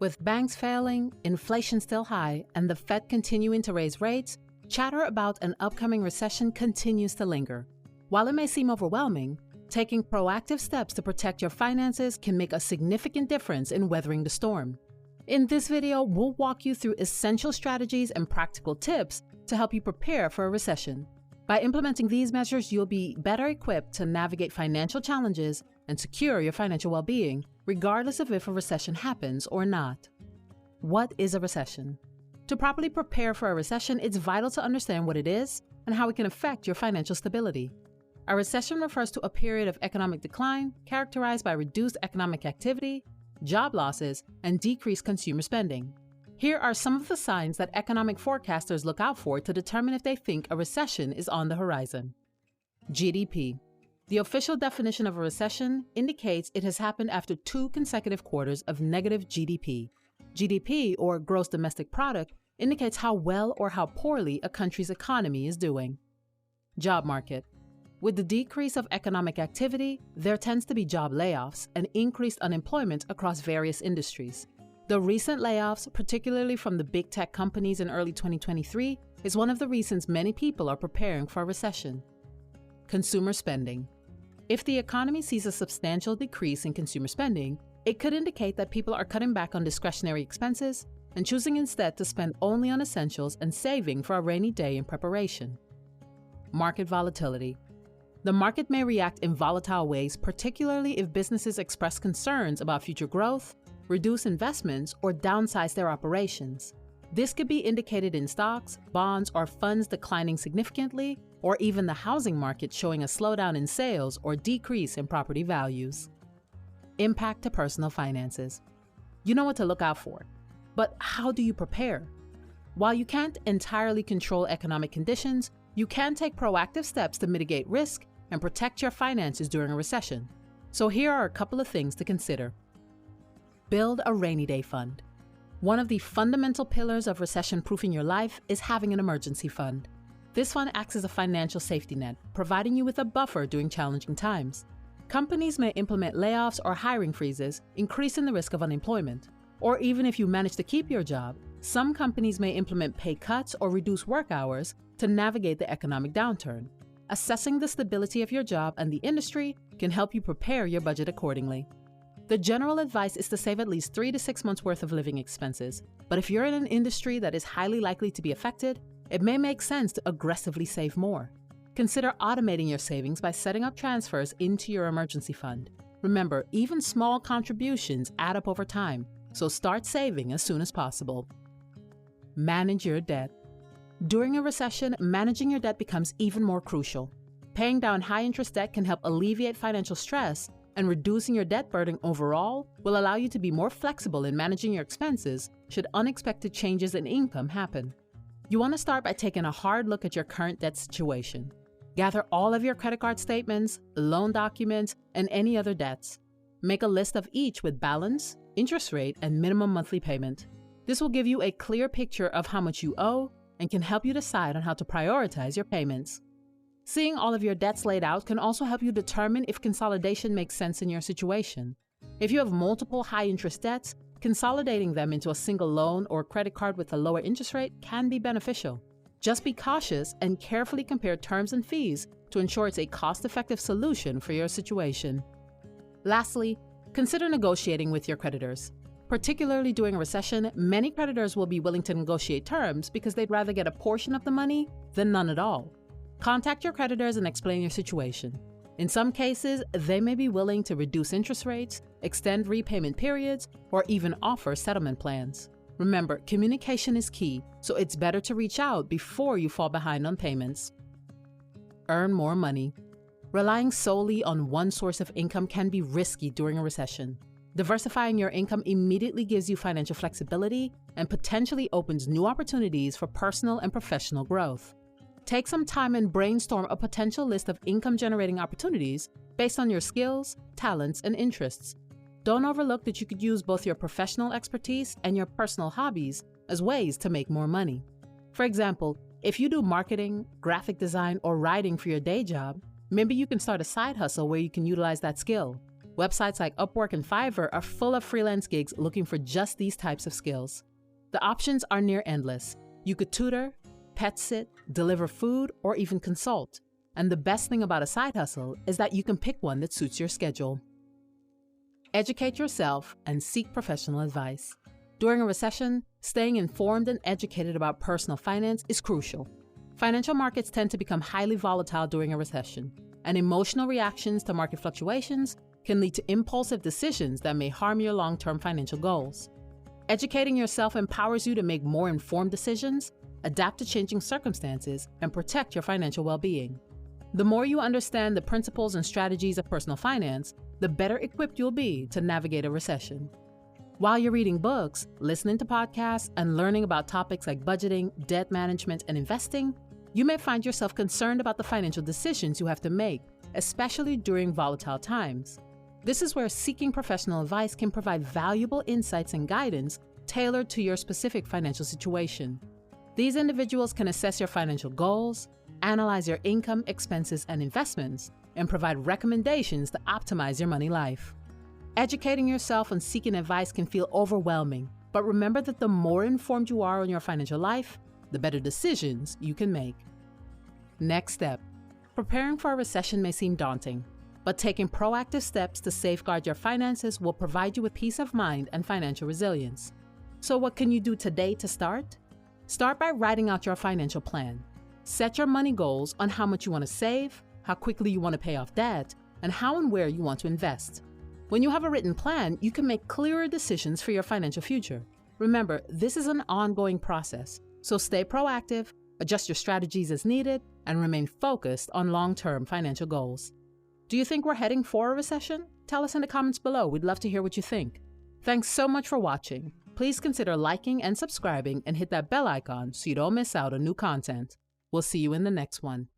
With banks failing, inflation still high, and the Fed continuing to raise rates, chatter about an upcoming recession continues to linger. While it may seem overwhelming, taking proactive steps to protect your finances can make a significant difference in weathering the storm. In this video, we'll walk you through essential strategies and practical tips to help you prepare for a recession. By implementing these measures, you'll be better equipped to navigate financial challenges and secure your financial well-being, regardless of if a recession happens or not. What is a recession? To properly prepare for a recession, it's vital to understand what it is and how it can affect your financial stability. A recession refers to a period of economic decline characterized by reduced economic activity, job losses, and decreased consumer spending. Here are some of the signs that economic forecasters look out for to determine if they think a recession is on the horizon. GDP. The official definition of a recession indicates it has happened after 2 consecutive quarters of negative GDP. GDP, or gross domestic product, indicates how well or how poorly a country's economy is doing. Job market. With the decrease of economic activity, there tends to be job layoffs and increased unemployment across various industries. The recent layoffs, particularly from the big tech companies in early 2023, is one of the reasons many people are preparing for a recession. Consumer spending. If the economy sees a substantial decrease in consumer spending, it could indicate that people are cutting back on discretionary expenses and choosing instead to spend only on essentials and saving for a rainy day in preparation. Market volatility. The market may react in volatile ways, particularly if businesses express concerns about future growth, reduce investments, or downsize their operations. This could be indicated in stocks, bonds, or funds declining significantly, or even the housing market showing a slowdown in sales or decrease in property values. Impact to personal finances. You know what to look out for, but how do you prepare? While you can't entirely control economic conditions, you can take proactive steps to mitigate risk and protect your finances during a recession. So here are a couple of things to consider. Build a rainy day fund. One of the fundamental pillars of recession-proofing your life is having an emergency fund. This fund acts as a financial safety net, providing you with a buffer during challenging times. Companies may implement layoffs or hiring freezes, increasing the risk of unemployment. Or even if you manage to keep your job, some companies may implement pay cuts or reduce work hours to navigate the economic downturn. Assessing the stability of your job and the industry can help you prepare your budget accordingly. The general advice is to save at least 3 to 6 months worth of living expenses, but if you're in an industry that is highly likely to be affected, it may make sense to aggressively save more. Consider automating your savings by setting up transfers into your emergency fund. Remember, even small contributions add up over time, so start saving as soon as possible. Manage your debt. During a recession, managing your debt becomes even more crucial. Paying down high-interest debt can help alleviate financial stress, and reducing your debt burden overall will allow you to be more flexible in managing your expenses should unexpected changes in income happen. You want to start by taking a hard look at your current debt situation. Gather all of your credit card statements, loan documents, and any other debts. Make a list of each with balance, interest rate, and minimum monthly payment. This will give you a clear picture of how much you owe and can help you decide on how to prioritize your payments. Seeing all of your debts laid out can also help you determine if consolidation makes sense in your situation. If you have multiple high-interest debts, consolidating them into a single loan or credit card with a lower interest rate can be beneficial. Just be cautious and carefully compare terms and fees to ensure it's a cost-effective solution for your situation. Lastly, consider negotiating with your creditors. Particularly during a recession, many creditors will be willing to negotiate terms because they'd rather get a portion of the money than none at all. Contact your creditors and explain your situation. In some cases, they may be willing to reduce interest rates, extend repayment periods, or even offer settlement plans. Remember, communication is key, so it's better to reach out before you fall behind on payments. Earn more money. Relying solely on one source of income can be risky during a recession. Diversifying your income immediately gives you financial flexibility and potentially opens new opportunities for personal and professional growth. Take some time and brainstorm a potential list of income-generating opportunities based on your skills, talents, and interests. Don't overlook that you could use both your professional expertise and your personal hobbies as ways to make more money. For example, if you do marketing, graphic design, or writing for your day job, maybe you can start a side hustle where you can utilize that skill. Websites like Upwork and Fiverr are full of freelance gigs looking for just these types of skills. The options are near endless. You could tutor, pet sit, deliver food, or even consult. And the best thing about a side hustle is that you can pick one that suits your schedule. Educate yourself and seek professional advice. During a recession, staying informed and educated about personal finance is crucial. Financial markets tend to become highly volatile during a recession, and emotional reactions to market fluctuations can lead to impulsive decisions that may harm your long-term financial goals. Educating yourself empowers you to make more informed decisions, adapt to changing circumstances, and protect your financial well-being. The more you understand the principles and strategies of personal finance, the better equipped you'll be to navigate a recession. While you're reading books, listening to podcasts, and learning about topics like budgeting, debt management, and investing, you may find yourself concerned about the financial decisions you have to make, especially during volatile times. This is where seeking professional advice can provide valuable insights and guidance tailored to your specific financial situation. These individuals can assess your financial goals, analyze your income, expenses, and investments, and provide recommendations to optimize your money life. Educating yourself and seeking advice can feel overwhelming, but remember that the more informed you are on your financial life, the better decisions you can make. Next step. Preparing for a recession may seem daunting, but taking proactive steps to safeguard your finances will provide you with peace of mind and financial resilience. So what can you do today to start? Start by writing out your financial plan. Set your money goals on how much you want to save, how quickly you want to pay off debt, and how and where you want to invest. When you have a written plan, you can make clearer decisions for your financial future. Remember, this is an ongoing process, so stay proactive, adjust your strategies as needed, and remain focused on long-term financial goals. Do you think we're heading for a recession? Tell us in the comments below. We'd love to hear what you think. Thanks so much for watching. Please consider liking and subscribing and hit that bell icon so you don't miss out on new content. We'll see you in the next one.